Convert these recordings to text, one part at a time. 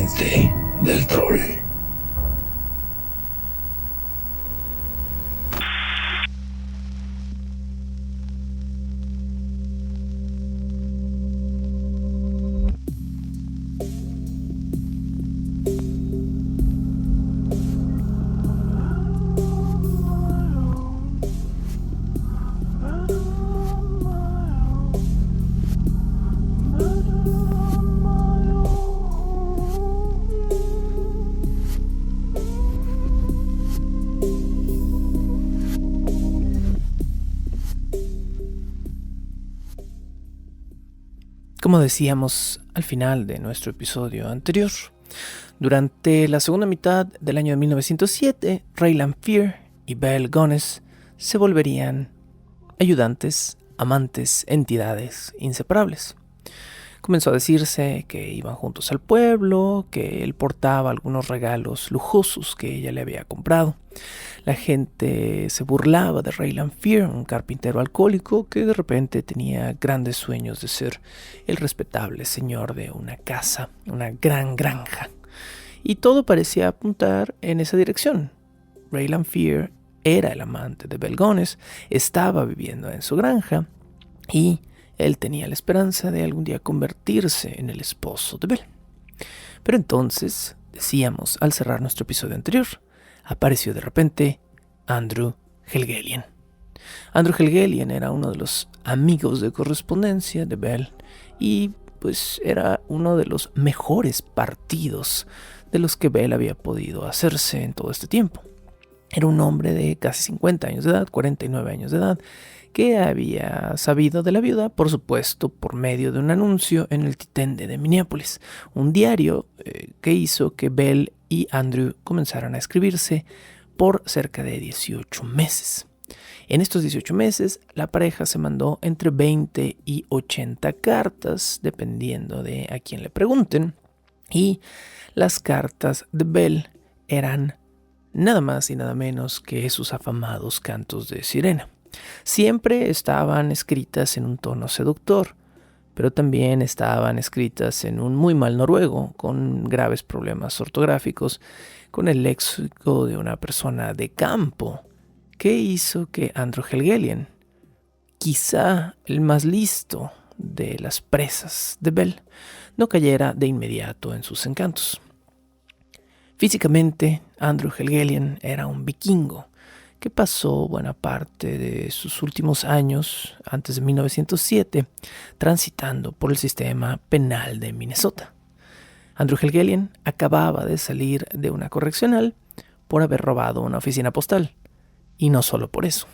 mente del troll. Como decíamos al final de nuestro episodio anterior, durante la segunda mitad del año de 1907, Raylan Fear y Belle Gunness se volverían ayudantes, amantes, entidades inseparables. Comenzó a decirse que iban juntos al pueblo, que él portaba algunos regalos lujosos que ella le había comprado. La gente se burlaba de Raylan Fear, un carpintero alcohólico que de repente tenía grandes sueños de ser el respetable señor de una casa, una gran granja. Y todo parecía apuntar en esa dirección. Raylan Fear era el amante de Belle Gunness, estaba viviendo en su granja y él tenía la esperanza de algún día convertirse en el esposo de Belle. Pero entonces, decíamos al cerrar nuestro episodio anterior, apareció de repente Andrew Helgelien. Andrew Helgelien era uno de los amigos de correspondencia de Belle y pues era uno de los mejores partidos de los que Belle había podido hacerse en todo este tiempo. Era un hombre de casi 50 años de edad, 49 años de edad, que había sabido de la viuda, por supuesto, por medio de un anuncio en el Titende de Minneapolis, un diario que hizo que Belle y Andrew comenzaran a escribirse por cerca de 18 meses. En estos 18 meses, la pareja se mandó entre 20 y 80 cartas, dependiendo de a quién le pregunten, y las cartas de Belle eran nada más y nada menos que sus afamados cantos de sirena. Siempre estaban escritas en un tono seductor, pero también estaban escritas en un muy mal noruego, con graves problemas ortográficos, con el léxico de una persona de campo, que hizo que Andrew Helgelien, quizá el más listo de las presas de Belle, no cayera de inmediato en sus encantos. Físicamente, Andrew Helgelien era un vikingo que pasó buena parte de sus últimos años, antes de 1907, transitando por el sistema penal de Minnesota. Andrew Helgelien acababa de salir de una correccional por haber robado una oficina postal, y no solo por eso,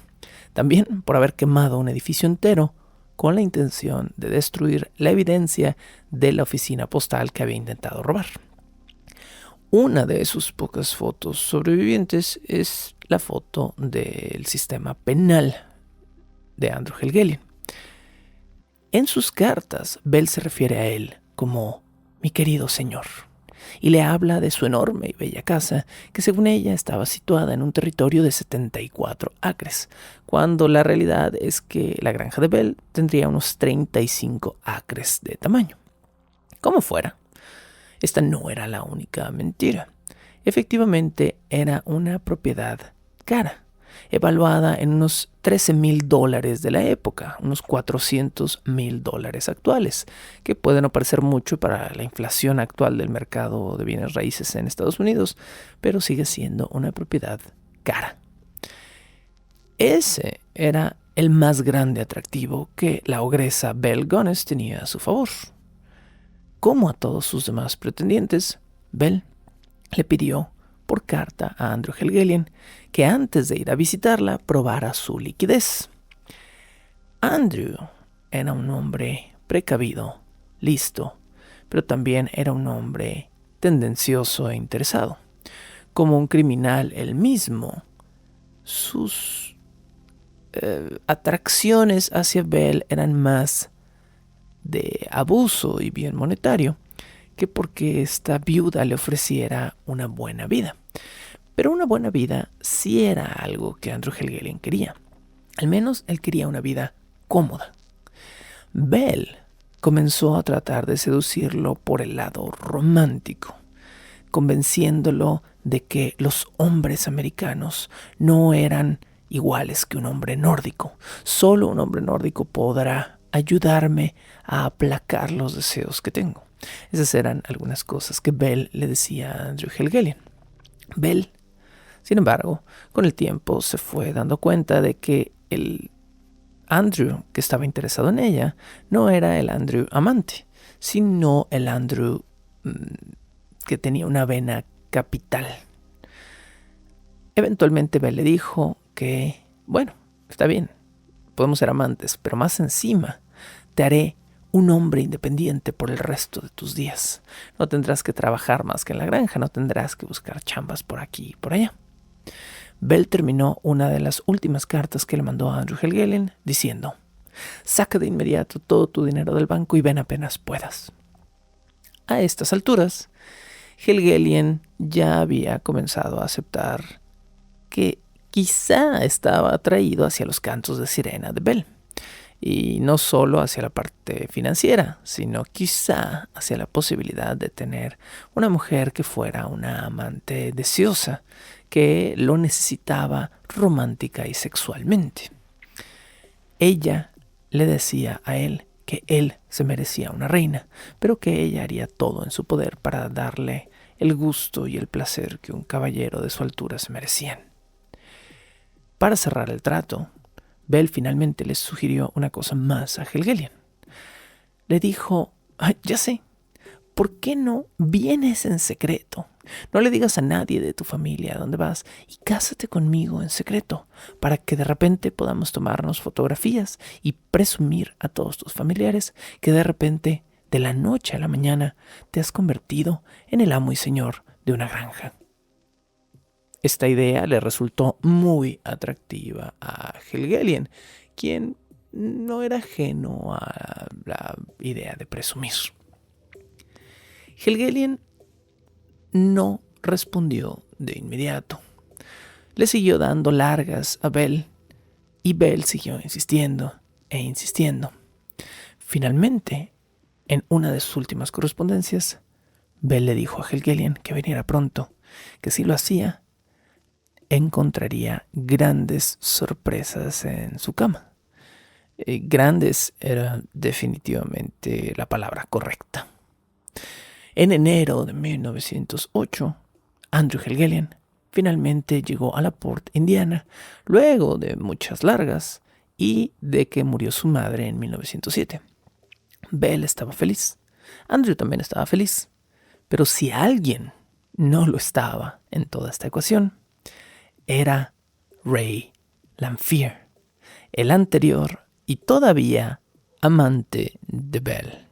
también por haber quemado un edificio entero con la intención de destruir la evidencia de la oficina postal que había intentado robar. Una de sus pocas fotos sobrevivientes es la foto del sistema penal de Andrew Helgelien. En sus cartas, Belle se refiere a él como mi querido señor y le habla de su enorme y bella casa que según ella estaba situada en un territorio de 74 acres, cuando la realidad es que la granja de Belle tendría unos 35 acres de tamaño. Como fuera, esta no era la única mentira. Efectivamente, era una propiedad cara, evaluada en unos $13,000 de la época, unos $400,000 actuales, que puede no parecer mucho para la inflación actual del mercado de bienes raíces en Estados Unidos, pero sigue siendo una propiedad cara. Ese era el más grande atractivo que la ogresa Belle Gunness tenía a su favor. Como a todos sus demás pretendientes, Belle le pidió por carta a Andrew Helgelien que antes de ir a visitarla probara su liquidez. Andrew era un hombre precavido, listo, pero también era un hombre tendencioso e interesado. Como un criminal él mismo, sus atracciones hacia Belle eran más de abuso y bien monetario que porque esta viuda le ofreciera una buena vida. Pero una buena vida sí era algo que Andrew Helgelien quería. Al menos él quería una vida cómoda. Belle comenzó a tratar de seducirlo por el lado romántico. convenciéndolo de que los hombres americanos no eran iguales que un hombre nórdico. Solo un hombre nórdico podrá ayudarme a aplacar los deseos que tengo. Esas eran algunas cosas que Belle le decía a Andrew Helgelien. Belle, sin embargo, con el tiempo se fue dando cuenta de que el Andrew que estaba interesado en ella no era el Andrew amante, sino el Andrew que tenía una vena capital. Eventualmente Belle le dijo que, bueno, está bien, podemos ser amantes, pero más encima te haré un hombre independiente por el resto de tus días. No tendrás que trabajar más que en la granja, no tendrás que buscar chambas por aquí y por allá. Belle terminó una de las últimas cartas que le mandó a Andrew Helgelien diciendo: saca de inmediato todo tu dinero del banco y ven apenas puedas. A estas alturas, Helgelien ya había comenzado a aceptar que quizá estaba atraído hacia los cantos de sirena de Belle. Y no solo hacia la parte financiera, sino quizá hacia la posibilidad de tener una mujer que fuera una amante deseosa, que lo necesitaba romántica y sexualmente. Ella le decía a él que él se merecía una reina, pero que ella haría todo en su poder para darle el gusto y el placer que un caballero de su altura se merecían. Para cerrar el trato, Belle finalmente le sugirió una cosa más a Helgelien. Le dijo: ya sé, ¿por qué no vienes en secreto? No le digas a nadie de tu familia a dónde vas y cásate conmigo en secreto, para que de repente podamos tomarnos fotografías y presumir a todos tus familiares que de repente, de la noche a la mañana, te has convertido en el amo y señor de una granja. Esta idea le resultó muy atractiva a Helgelien, quien no era ajeno a la idea de presumir. Helgelien no respondió de inmediato. Le siguió dando largas a Belle y Belle siguió insistiendo e insistiendo. Finalmente, en una de sus últimas correspondencias, Belle le dijo a Helgelien que viniera pronto, que si lo hacía, encontraría grandes sorpresas en su cama. Grandes era definitivamente la palabra correcta. En enero de 1908, Andrew Helgelien finalmente llegó a LaPorte, Indiana, luego de muchas largas y de que murió su madre en 1907. Belle estaba feliz. Andrew también estaba feliz. Pero si alguien no lo estaba en toda esta ecuación, era Ray Lamphere, el anterior y todavía amante de Belle.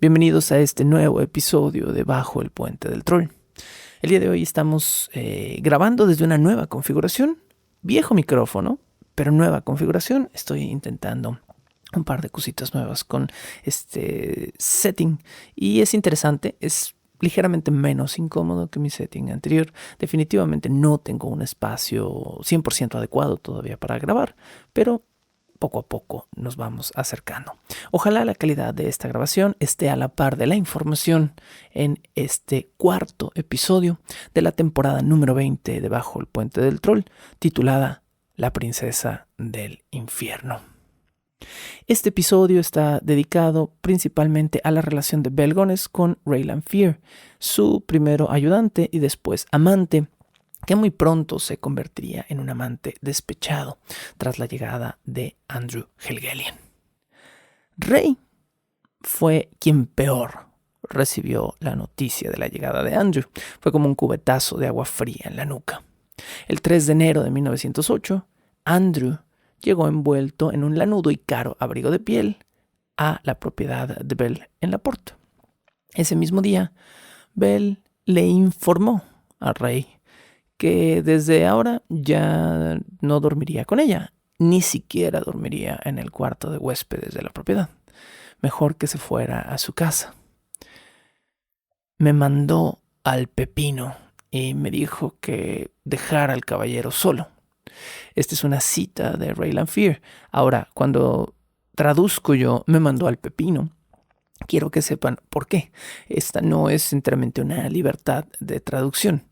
Bienvenidos a este nuevo episodio de Bajo el Puente del Troll. El día de hoy estamos grabando desde una nueva configuración, viejo micrófono, pero nueva configuración. Estoy intentando un par de cositas nuevas con este setting y es interesante, es ligeramente menos incómodo que mi setting anterior. Definitivamente no tengo un espacio 100% adecuado todavía para grabar, pero poco a poco nos vamos acercando. Ojalá la calidad de esta grabación esté a la par de la información en este cuarto episodio de la temporada número 20 de Bajo el Puente del Troll, titulada La Princesa del Infierno. Este episodio está dedicado principalmente a la relación de Belle Gunness con Ray Lamphere, su primero ayudante y después amante, que muy pronto se convertiría en un amante despechado tras la llegada de Andrew Helgelien. Ray fue quien peor recibió la noticia de la llegada de Andrew. Fue como un cubetazo de agua fría en la nuca. El 3 de enero de 1908, Andrew llegó envuelto en un lanudo y caro abrigo de piel a la propiedad de Belle en LaPorte. Ese mismo día, Belle le informó a Ray que desde ahora ya no dormiría con ella, ni siquiera dormiría en el cuarto de huéspedes de la propiedad. Mejor que se fuera a su casa. Me mandó al pepino y me dijo que dejara al caballero solo. Esta es una cita de Ray Lamphere. Ahora, cuando traduzco yo, me mandó al pepino, Quiero que sepan por qué. Esta no es enteramente una libertad de traducción.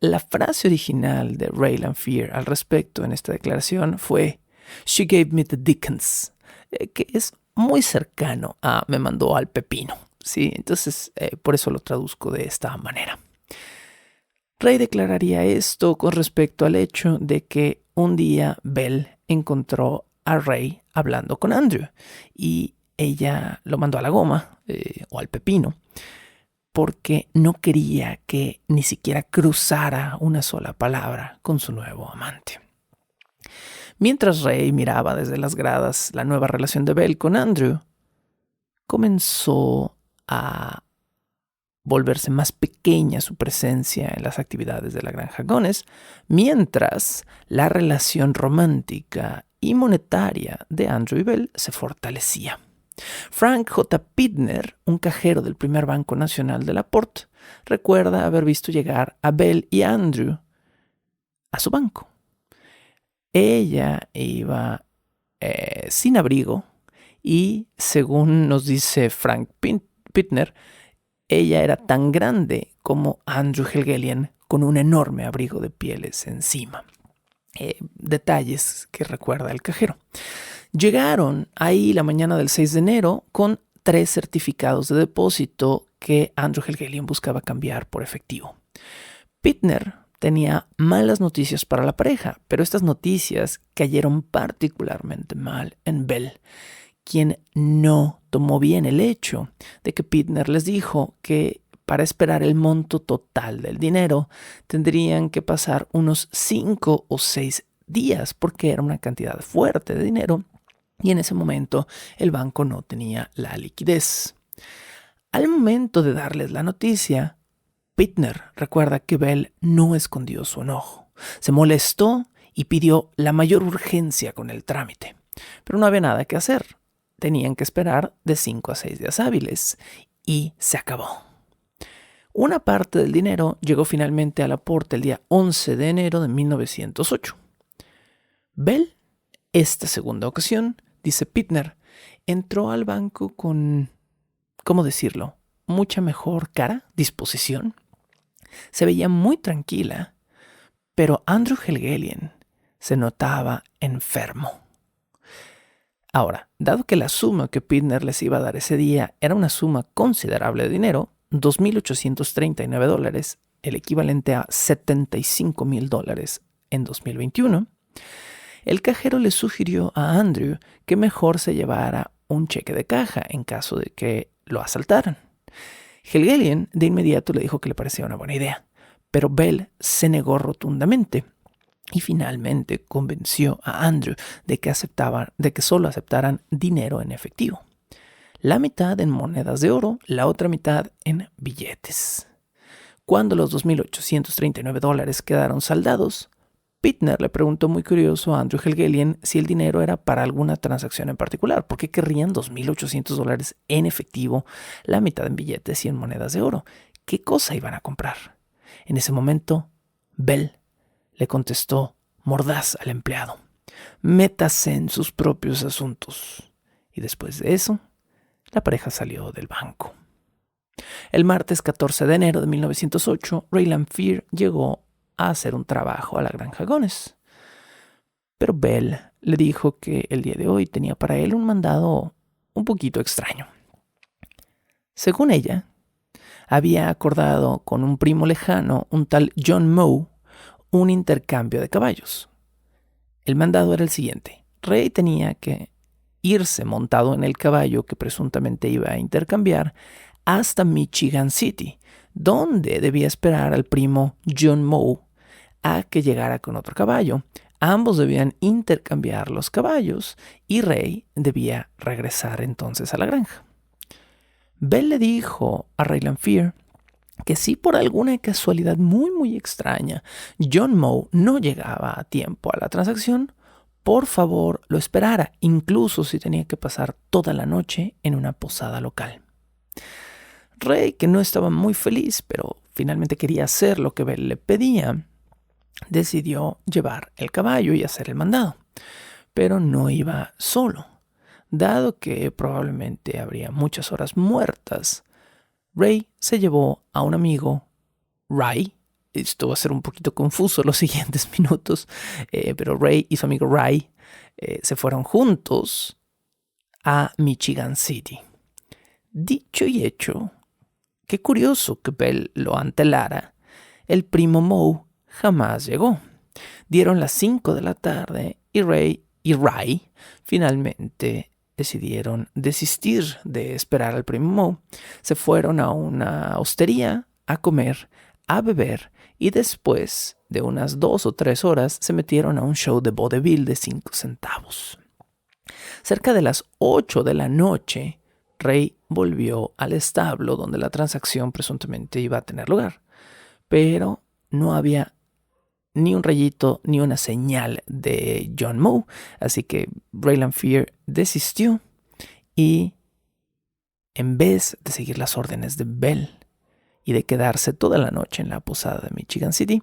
La frase original de Raylan Fear al respecto en esta declaración fue "She gave me the Dickens", que es muy cercano a "me mandó al pepino", ¿sí? Entonces, por eso lo traduzco de esta manera. Ray declararía esto con respecto al hecho de que un día Belle encontró a Ray hablando con Andrew y ella lo mandó a la goma o al pepino porque no quería que ni siquiera cruzara una sola palabra con su nuevo amante. Mientras Ray miraba desde las gradas la nueva relación de Belle con Andrew, comenzó a volverse más pequeña su presencia en las actividades de la granja Gones, mientras la relación romántica y monetaria de Andrew y Belle se fortalecía. Frank J. Pittner, un cajero del primer Banco Nacional de Laporte, recuerda haber visto llegar a Belle y Andrew a su banco. Ella iba sin abrigo y, según nos dice Frank Pittner, ella era tan grande como Andrew Helgelien con un enorme abrigo de pieles encima. Detalles que recuerda el cajero. Llegaron ahí la mañana del 6 de enero con 3 certificados de depósito que Andrew Helgelien buscaba cambiar por efectivo. Pittner tenía malas noticias para la pareja, pero estas noticias cayeron particularmente mal en Belle, quien no tomó bien el hecho de que Pittner les dijo que para esperar el monto total del dinero tendrían que pasar unos 5 o 6 días porque era una cantidad fuerte de dinero y en ese momento el banco no tenía la liquidez. Al momento de darles la noticia, Pittner recuerda que Belle no escondió su enojo. Se molestó y pidió la mayor urgencia con el trámite, pero no había nada que hacer. Tenían que esperar de 5 a 6 días hábiles y se acabó. Una parte del dinero llegó finalmente al aporte el día 11 de enero de 1908. Belle, esta segunda ocasión, dice Pittner, entró al banco con, ¿cómo decirlo?, mucha mejor cara, disposición. Se veía muy tranquila, pero Andrew Helgelien se notaba enfermo. Ahora, dado que la suma que Pittner les iba a dar ese día era una suma considerable de dinero, $2,839, el equivalente a $75,000 en 2021, el cajero le sugirió a Andrew que mejor se llevara un cheque de caja en caso de que lo asaltaran. Helgelien de inmediato le dijo que le parecía una buena idea, pero Belle se negó rotundamente. Y finalmente convenció a Andrew de que solo aceptaran dinero en efectivo. La mitad en monedas de oro, la otra mitad en billetes. Cuando los $2,839 quedaron saldados, Pittner le preguntó muy curioso a Andrew Helgelien si el dinero era para alguna transacción en particular. ¿Por qué querrían $2,800 en efectivo, la mitad en billetes y en monedas de oro? ¿Qué cosa iban a comprar? En ese momento, Belle le contestó mordaz al empleado: métase en sus propios asuntos. Y después de eso, la pareja salió del banco. El martes 14 de enero de 1908, Raylan Fear llegó a hacer un trabajo a la granja Gones. Pero Belle le dijo que el día de hoy tenía para él un mandado un poquito extraño. Según ella, había acordado con un primo lejano, un tal John Moe, un intercambio de caballos. El mandado era el siguiente: Ray tenía que irse montado en el caballo que presuntamente iba a intercambiar hasta Michigan City, donde debía esperar al primo John Moe a que llegara con otro caballo. Ambos debían intercambiar los caballos y Ray debía regresar entonces a la granja. Belle le dijo a Raylan Fear que si por alguna casualidad muy extraña John Moe no llegaba a tiempo a la transacción, por favor lo esperara, incluso si tenía que pasar toda la noche en una posada local. Ray, que no estaba muy feliz, pero finalmente quería hacer lo que Belle le pedía, decidió llevar el caballo y hacer el mandado. Pero no iba solo. Dado que probablemente habría muchas horas muertas, Ray se llevó a un amigo, Ray. Esto va a ser un poquito confuso los siguientes minutos, pero Ray y su amigo Ray se fueron juntos a Michigan City. Dicho y hecho, qué curioso que Bell lo antelara. El primo Moe jamás llegó. Dieron las 5 de la tarde y Ray y Ray finalmente decidieron desistir de esperar al primo Moe. Se fueron a una hostería a comer, a beber y después de unas 2 o 3 horas se metieron a un show de vodevil de 5 centavos. Cerca de las 8 de la noche, Ray volvió al establo donde la transacción presuntamente iba a tener lugar, pero no había ni un rayito ni una señal de John Moe, así que Ray Fear desistió y en vez de seguir las órdenes de Bell y de quedarse toda la noche en la posada de Michigan City,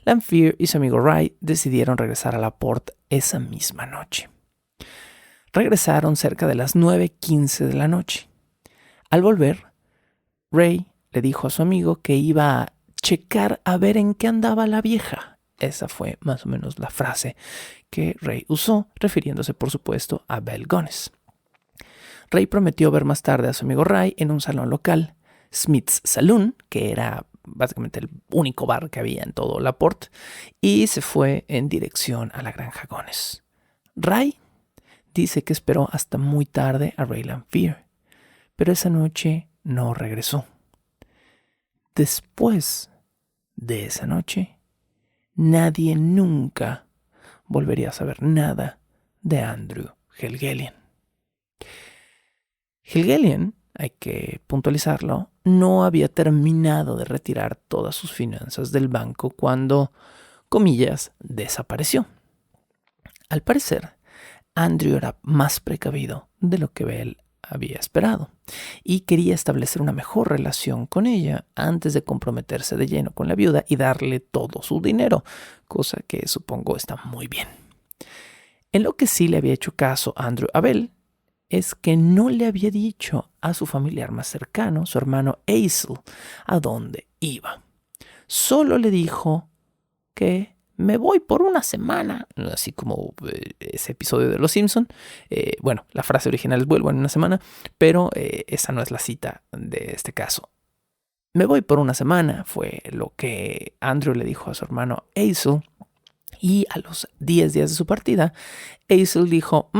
Lanphier y su amigo Ray decidieron regresar a la Port esa misma noche. Regresaron cerca de las 9:15 de la noche. Al volver, Ray le dijo a su amigo que iba a checar a ver en qué andaba la vieja. Esa fue más o menos la frase que Ray usó, refiriéndose por supuesto a Belle Gunness. Ray prometió ver más tarde a su amigo Ray en un salón local, Smith's Saloon, que era básicamente el único bar que había en todo la Port, y se fue en dirección a la granja Gunness. Ray dice que esperó hasta muy tarde a Ray Lanphier, pero esa noche no regresó. Después de esa noche, nadie nunca volvería a saber nada de Andrew Helgelien. Helgelien, hay que puntualizarlo, no había terminado de retirar todas sus finanzas del banco cuando, comillas, desapareció. Al parecer, Andrew era más precavido de lo que Bell había esperado y quería establecer una mejor relación con ella antes de comprometerse de lleno con la viuda y darle todo su dinero, cosa que supongo está muy bien. En lo que sí le había hecho caso Andrew a Bell es que no le había dicho a su familiar más cercano, su hermano Hazel, a dónde iba. Solo le dijo que me voy por una semana, así como ese episodio de Los Simpson. Bueno, la frase original es vuelvo en una semana, pero esa no es la cita de este caso. Me voy por una semana fue lo que Andrew le dijo a su hermano Hazel, y a los 10 días de su partida, Hazel dijo,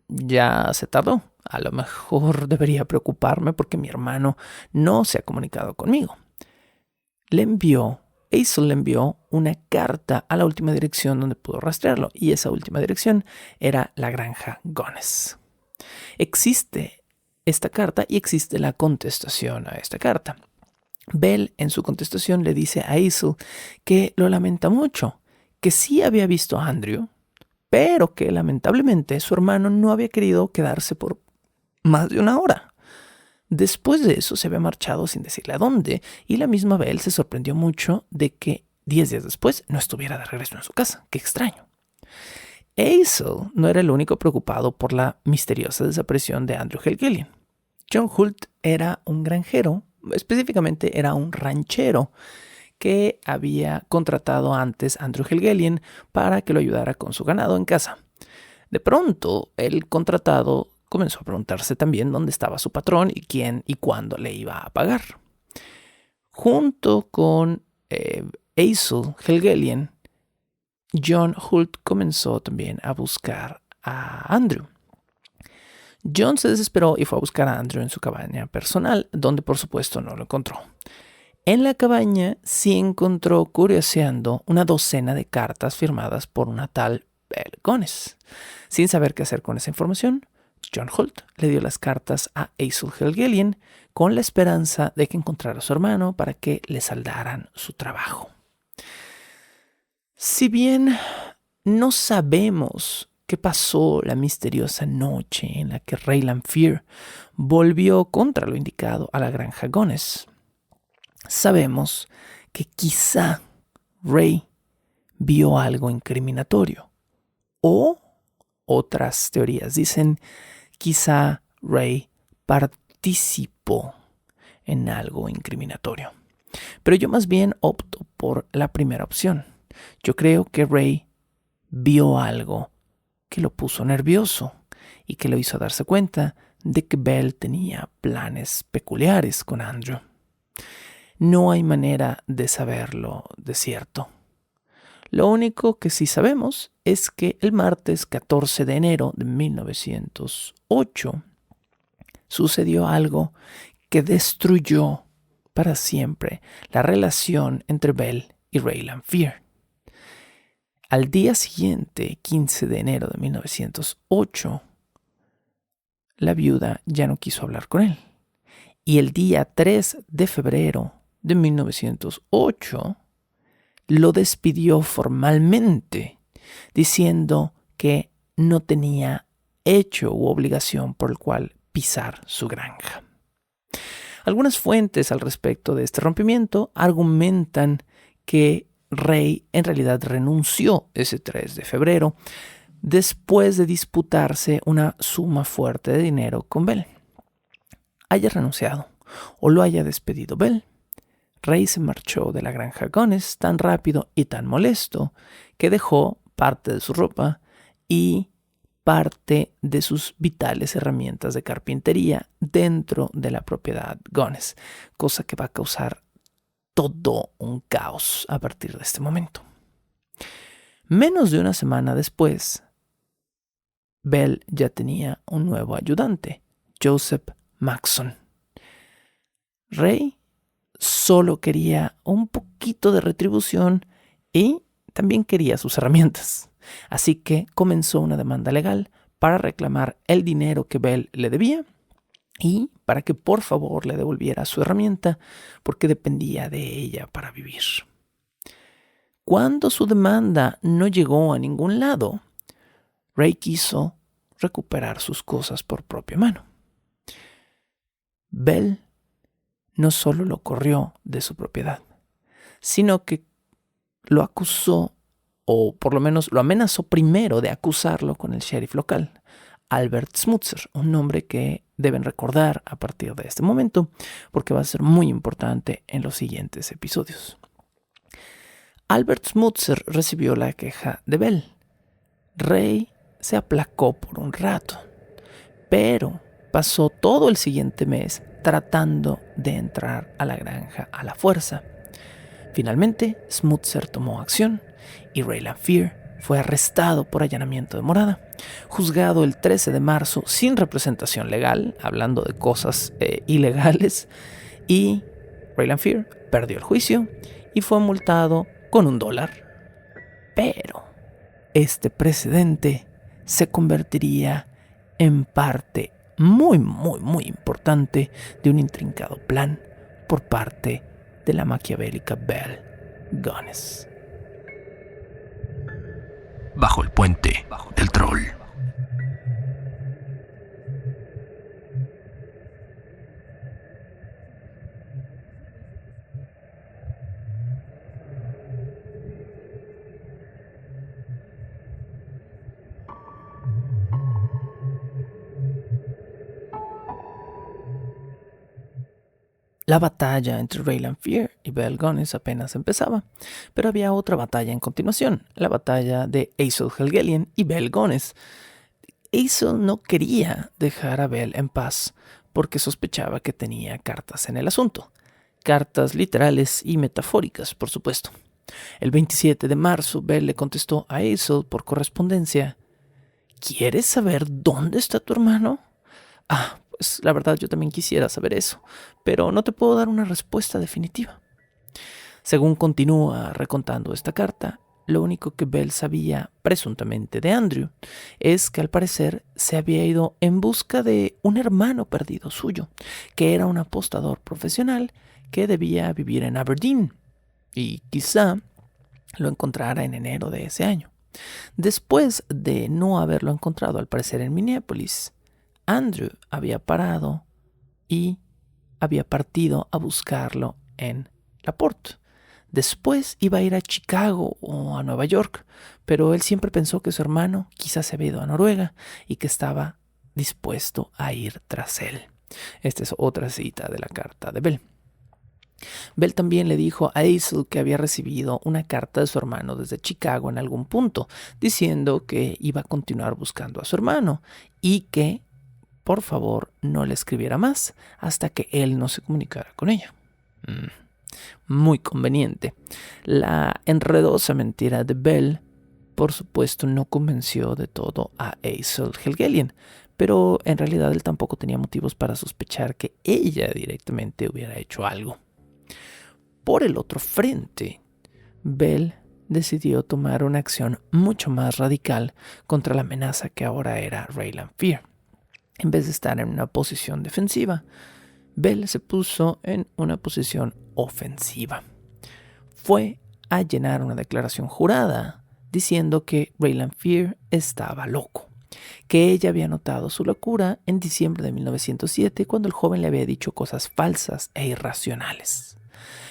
ya se tardó. A lo mejor debería preocuparme porque mi hermano no se ha comunicado conmigo. Hazel le envió una carta a la última dirección donde pudo rastrearlo, y esa última dirección era la granja Gunness. Existe esta carta y existe la contestación a esta carta. Bell en su contestación le dice a Hazel que lo lamenta mucho, que sí había visto a Andrew, pero que lamentablemente su hermano no había querido quedarse por más de una hora. Después de eso se había marchado sin decirle a dónde, y la misma Bell se sorprendió mucho de que 10 días después no estuviera de regreso en su casa. ¡Qué extraño! Hazel no era el único preocupado por la misteriosa desaparición de Andrew Helgelien. John Holt era un granjero, específicamente era un ranchero, que había contratado antes a Andrew Helgelien para que lo ayudara con su ganado en casa. De pronto, el contratado comenzó a preguntarse también dónde estaba su patrón y quién y cuándo le iba a pagar. Junto con Hazel Helgelien, John Holt comenzó también a buscar a Andrew. John se desesperó y fue a buscar a Andrew en su cabaña personal, donde por supuesto no lo encontró. En la cabaña sí encontró curioseando una docena de cartas firmadas por una tal Belle Gunness. Sin saber qué hacer con esa información, John Holt le dio las cartas a Hazel Helgelien con la esperanza de que encontrara a su hermano para que le saldaran su trabajo. Si bien no sabemos qué pasó la misteriosa noche en la que Ray Lanphier volvió contra lo indicado a la granja Gunness, sabemos que quizá Ray vio algo incriminatorio. O otras teorías dicen quizá Ray participó en algo incriminatorio. Pero yo más bien opto por la primera opción. Yo creo que Ray vio algo que lo puso nervioso y que lo hizo darse cuenta de que Bell tenía planes peculiares con Andrew. No hay manera de saberlo de cierto. Lo único que sí sabemos es que el martes 14 de enero de 1908 sucedió algo que destruyó para siempre la relación entre Bell y Raylan Fear. Al día siguiente, 15 de enero de 1908, la viuda ya no quiso hablar con él. Y el día 3 de febrero de 1908 lo despidió formalmente, diciendo que no tenía hecho u obligación por el cual pisar su granja. Algunas fuentes al respecto de este rompimiento argumentan que Ray en realidad renunció ese 3 de febrero después de disputarse una suma fuerte de dinero con Bell. Haya renunciado o lo haya despedido Bell, Ray se marchó de la granja Gunness tan rápido y tan molesto que dejó parte de su ropa y parte de sus vitales herramientas de carpintería dentro de la propiedad Gunness, cosa que va a causar todo un caos a partir de este momento. Menos de una semana después, Bell ya tenía un nuevo ayudante, Joseph Maxson. Ray solo quería un poquito de retribución y también quería sus herramientas. Así que comenzó una demanda legal para reclamar el dinero que Bell le debía y para que por favor le devolviera su herramienta porque dependía de ella para vivir. Cuando su demanda no llegó a ningún lado, Ray quiso recuperar sus cosas por propia mano. Bell no solo lo corrió de su propiedad, sino que lo acusó, o por lo menos lo amenazó primero de acusarlo con el sheriff local, Albert Smutzer, un nombre que deben recordar a partir de este momento, porque va a ser muy importante en los siguientes episodios. Albert Smutzer recibió la queja de Bell. Ray se aplacó por un rato, pero pasó todo el siguiente mes tratando de entrar a la granja a la fuerza. Finalmente, Smutzer tomó acción y Raylan Fear fue arrestado por allanamiento de morada, juzgado el 13 de marzo sin representación legal, hablando de cosas ilegales, y Raylan Fear perdió el juicio y fue multado con $1. Pero este precedente se convertiría en parte muy importante de un intrincado plan por parte de la maquiavélica Bell Gunness. Bajo el puente del troll. La batalla entre Raylan Fear y Bell Gunness apenas empezaba, pero había otra batalla en continuación, la batalla de Azel Helgelien y Bell Gunness. Azel no quería dejar a Bell en paz porque sospechaba que tenía cartas en el asunto, cartas literales y metafóricas, por supuesto. El 27 de marzo, Bell le contestó a Azel por correspondencia: ¿quieres saber dónde está tu hermano? Pues la verdad yo también quisiera saber eso, pero no te puedo dar una respuesta definitiva. Según continúa recontando esta carta, lo único que Bell sabía presuntamente de Andrew es que al parecer se había ido en busca de un hermano perdido suyo, que era un apostador profesional que debía vivir en Aberdeen y quizá lo encontrara en enero de ese año. Después de no haberlo encontrado al parecer en Minneapolis, Andrew había parado y había partido a buscarlo en Laporte. Después iba a ir a Chicago o a Nueva York, pero él siempre pensó que su hermano quizás se había ido a Noruega y que estaba dispuesto a ir tras él. Esta es otra cita de la carta de Bell. Bell también le dijo a Hazel que había recibido una carta de su hermano desde Chicago en algún punto, diciendo que iba a continuar buscando a su hermano y que, por favor, no le escribiera más hasta que él no se comunicara con ella. Muy conveniente. La enredosa mentira de Bell, por supuesto, no convenció de todo a Hazel Helgelien, pero en realidad él tampoco tenía motivos para sospechar que ella directamente hubiera hecho algo. Por el otro frente, Bell decidió tomar una acción mucho más radical contra la amenaza que ahora era Raylan Fear. En vez de estar en una posición defensiva, Bell se puso en una posición ofensiva. Fue a llenar una declaración jurada diciendo que Raylan Fear estaba loco, que ella había notado su locura en diciembre de 1907 cuando el joven le había dicho cosas falsas e irracionales.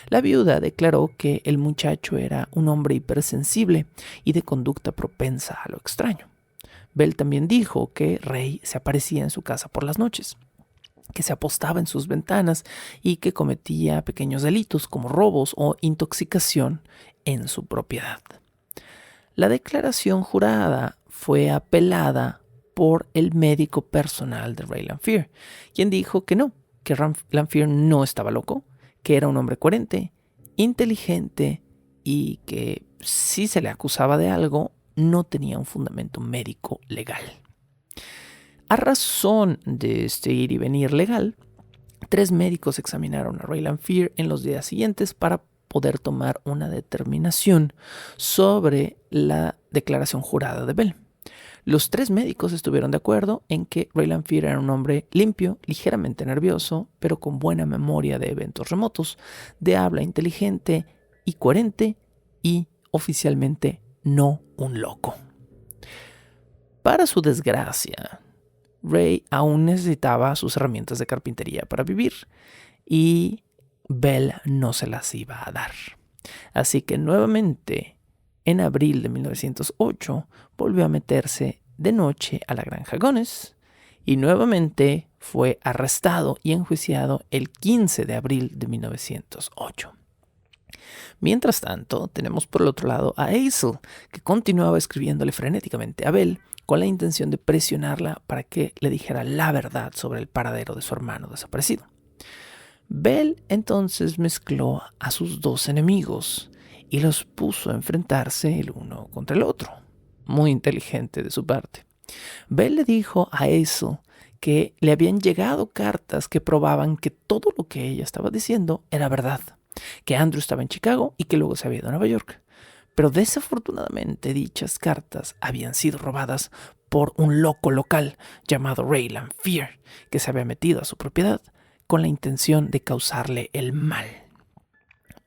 La viuda declaró que el muchacho era un hombre hipersensible y de conducta propensa a lo extraño. Bell también dijo que Ray se aparecía en su casa por las noches, que se apostaba en sus ventanas y que cometía pequeños delitos como robos o intoxicación en su propiedad. La declaración jurada fue apelada por el médico personal de Raylan Fear, quien dijo que no, que Raylan Fear no estaba loco, que era un hombre coherente, inteligente y que si se le acusaba de algo, no tenía un fundamento médico legal. A razón de este ir y venir legal, 3 médicos examinaron a Raylan Fear en los días siguientes para poder tomar una determinación sobre la declaración jurada de Bell. Los 3 médicos estuvieron de acuerdo en que Raylan Fear era un hombre limpio, ligeramente nervioso, pero con buena memoria de eventos remotos, de habla inteligente y coherente y oficialmente no un loco. Para su desgracia, Ray aún necesitaba sus herramientas de carpintería para vivir y Bell no se las iba a dar. Así que nuevamente, en abril de 1908, volvió a meterse de noche a la granja Gones y nuevamente fue arrestado y enjuiciado el 15 de abril de 1908. Mientras tanto, tenemos por el otro lado a Hazel, que continuaba escribiéndole frenéticamente a Bell con la intención de presionarla para que le dijera la verdad sobre el paradero de su hermano desaparecido. Bell entonces mezcló a sus 2 enemigos y los puso a enfrentarse el uno contra el otro. Muy inteligente de su parte. Bell le dijo a Hazel que le habían llegado cartas que probaban que todo lo que ella estaba diciendo era verdad, que Andrew estaba en Chicago y que luego se había ido a Nueva York. Pero desafortunadamente dichas cartas habían sido robadas por un loco local llamado Raylan Fear, que se había metido a su propiedad con la intención de causarle el mal.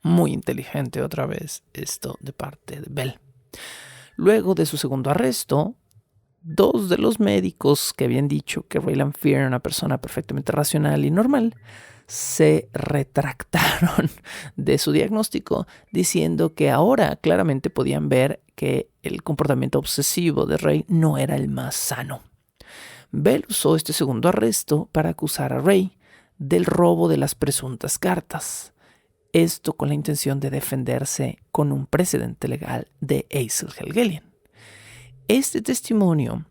Muy inteligente otra vez esto de parte de Bell. Luego de su segundo arresto, 2 de los médicos que habían dicho que Raylan Fear era una persona perfectamente racional y normal se retractaron de su diagnóstico, diciendo que ahora claramente podían ver que el comportamiento obsesivo de Ray no era el más sano. Bell usó este segundo arresto para acusar a Ray del robo de las presuntas cartas. Esto con la intención de defenderse con un precedente legal de Hazel Helgelien. Este testimonio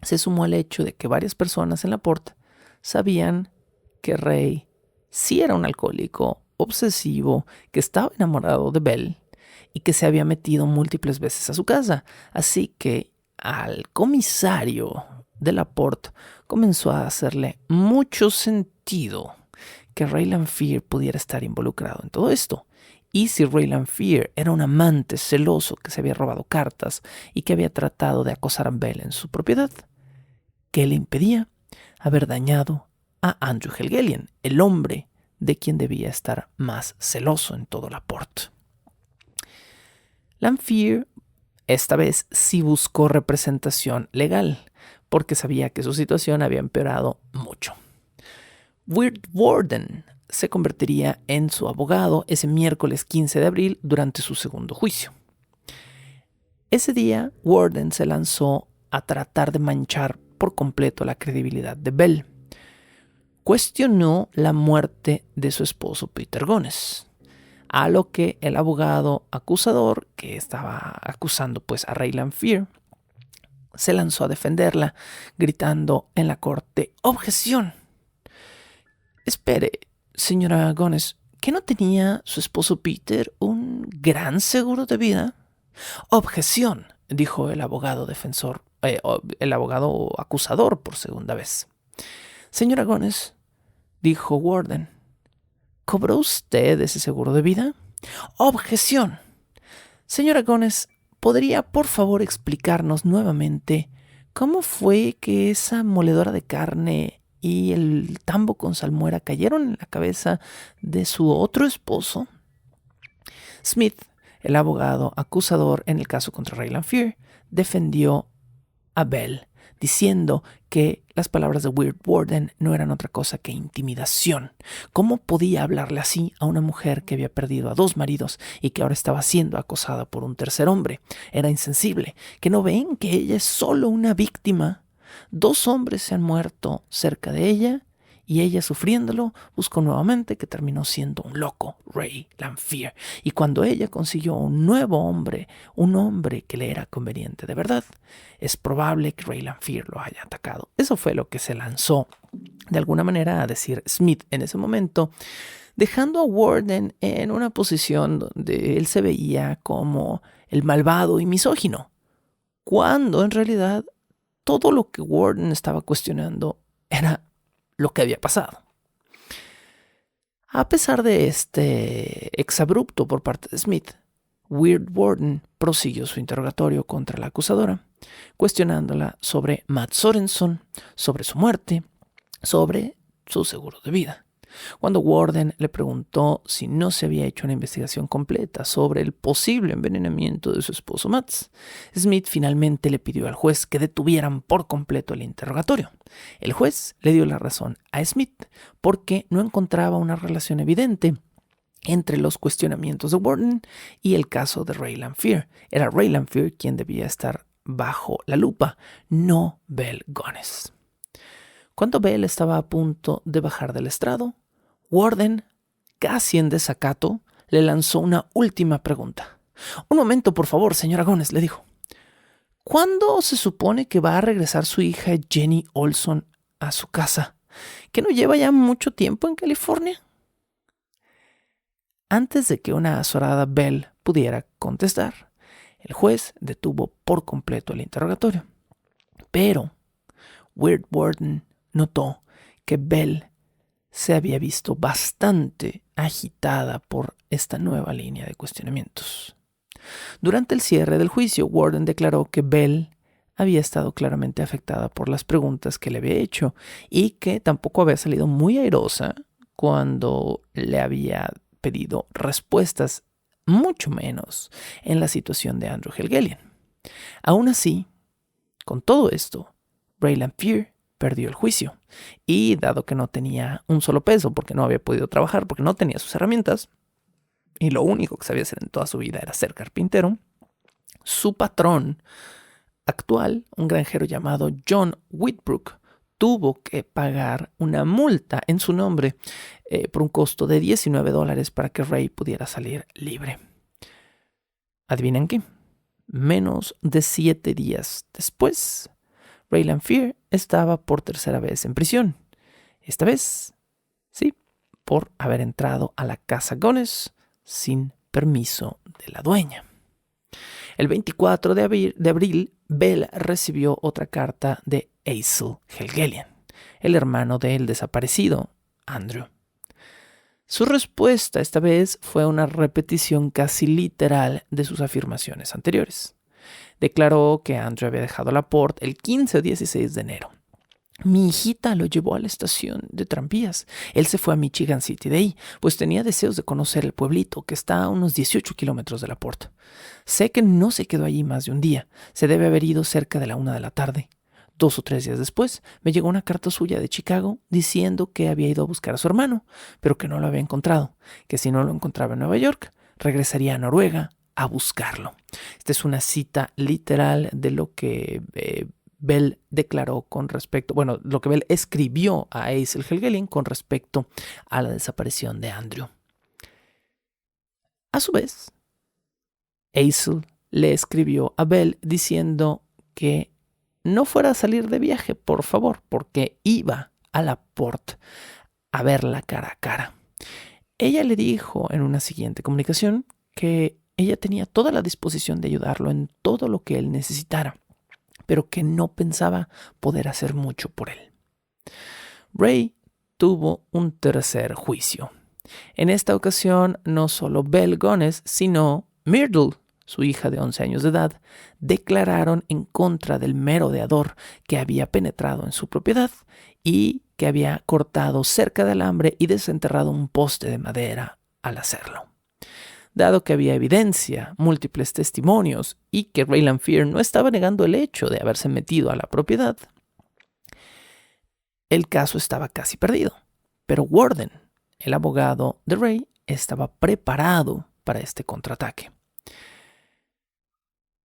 se sumó al hecho de que varias personas en LaPorte sabían que Ray sí era un alcohólico obsesivo, que estaba enamorado de Bell y que se había metido múltiples veces a su casa. Así que al comisario de LaPorte comenzó a hacerle mucho sentido que Raylan Fear pudiera estar involucrado en todo esto. Y si Raylan Fear era un amante celoso que se había robado cartas y que había tratado de acosar a Bell en su propiedad, ¿qué le impedía haber dañado a Andrew Helgelien, el hombre de quien debía estar más celoso en todo LaPorte? Lanphier esta vez sí buscó representación legal, porque sabía que su situación había empeorado mucho. Wirt Worden se convertiría en su abogado ese miércoles 15 de abril durante su segundo juicio. Ese día, Worden se lanzó a tratar de manchar por completo la credibilidad de Bell. Cuestionó la muerte de su esposo Peter Gones, a lo que el abogado acusador, que estaba acusando pues a Raylan Fear, se lanzó a defenderla, gritando en la corte: ¡objeción! Espere, señora Gones, ¿que no tenía su esposo Peter un gran seguro de vida? ¡Objeción!, dijo el abogado defensor, el abogado acusador por segunda vez. Señora Gones, dijo Warden, ¿cobró usted ese seguro de vida? ¡Objeción! Señora Gones, ¿podría por favor explicarnos nuevamente cómo fue que esa moledora de carne y el tambo con salmuera cayeron en la cabeza de su otro esposo? Smith, el abogado acusador en el caso contra Raylan Fear, defendió a Bell, diciendo que las palabras de Weird Warden no eran otra cosa que intimidación. ¿Cómo podía hablarle así a una mujer que había perdido a 2 maridos y que ahora estaba siendo acosada por un tercer hombre? Era insensible. ¿Que no ven que ella es solo una víctima? 2 hombres se han muerto cerca de ella y ella, sufriéndolo, buscó nuevamente, que terminó siendo un loco, Raylan Fear. Y cuando ella consiguió un nuevo hombre, un hombre que le era conveniente de verdad, es probable que Raylan Fear lo haya atacado. Eso fue lo que se lanzó de alguna manera a decir Smith en ese momento, dejando a Warden en una posición donde él se veía como el malvado y misógino, cuando en realidad todo lo que Warden estaba cuestionando era lo que había pasado. A pesar de este exabrupto por parte de Smith, Weird Warden prosiguió su interrogatorio contra la acusadora, cuestionándola sobre Matt Sorenson, sobre su muerte, sobre su seguro de vida. Cuando Warden le preguntó si no se había hecho una investigación completa sobre el posible envenenamiento de su esposo Matt, Smith finalmente le pidió al juez que detuvieran por completo el interrogatorio. El juez le dio la razón a Smith porque no encontraba una relación evidente entre los cuestionamientos de Warden y el caso de Raylan Fear. Era Raylan Fear quien debía estar bajo la lupa, no Bell Gones. Cuando Bell estaba a punto de bajar del estrado, Warden, casi en desacato, le lanzó una última pregunta. Un momento, por favor, señora Gones, le dijo. ¿Cuándo se supone que va a regresar su hija Jenny Olson a su casa? ¿Que no lleva ya mucho tiempo en California? Antes de que una azorada Bell pudiera contestar, el juez detuvo por completo el interrogatorio. Pero Weird Warden notó que Bell se había visto bastante agitada por esta nueva línea de cuestionamientos. Durante el cierre del juicio, Warden declaró que Bell había estado claramente afectada por las preguntas que le había hecho y que tampoco había salido muy airosa cuando le había pedido respuestas, mucho menos en la situación de Andrew Helgelien. Aún así, con todo esto, Raylan Fear perdió el juicio y, dado que no tenía un solo peso porque no había podido trabajar, porque no tenía sus herramientas y lo único que sabía hacer en toda su vida era ser carpintero, su patrón actual, un granjero llamado John Whitbrook, tuvo que pagar una multa en su nombre por un costo de $19 para que Ray pudiera salir libre. ¿Adivinen qué? Menos de 7 días después, Raylan Fear estaba por tercera vez en prisión. Esta vez, sí, por haber entrado a la casa Gones sin permiso de la dueña. El 24 de abril, Bell recibió otra carta de Asa Helgelien, el hermano del desaparecido Andrew. Su respuesta esta vez fue una repetición casi literal de sus afirmaciones anteriores. Declaró que Andrew había dejado la Port el 15 o 16 de enero. Mi hijita lo llevó a la estación de tranvías. Él se fue a Michigan City de ahí, pues tenía deseos de conocer el pueblito que está a unos 18 kilómetros de la Port. Sé que no se quedó allí más de un día. Se debe haber ido cerca de la 1 de la tarde. 2 o 3 días después, me llegó una carta suya de Chicago diciendo que había ido a buscar a su hermano, pero que no lo había encontrado, que si no lo encontraba en Nueva York, regresaría a Noruega a buscarlo. Esta es una cita literal de lo que Bell declaró con respecto, lo que Bell escribió a Aisel Helgelin con respecto a la desaparición de Andrew. A su vez, Aisel le escribió a Bell diciendo que no fuera a salir de viaje, por favor, porque iba a la Porte a verla cara a cara. Ella le dijo en una siguiente comunicación que ella tenía toda la disposición de ayudarlo en todo lo que él necesitara, pero que no pensaba poder hacer mucho por él. Ray tuvo un tercer juicio. En esta ocasión, no solo Belle Gunness, sino Myrtle, su hija de 11 años de edad, declararon en contra del merodeador que había penetrado en su propiedad y que había cortado cerca del alambre y desenterrado un poste de madera al hacerlo. Dado que había evidencia, múltiples testimonios y que Ray Lamphere no estaba negando el hecho de haberse metido a la propiedad, el caso estaba casi perdido. Pero Warden, el abogado de Ray, estaba preparado para este contraataque.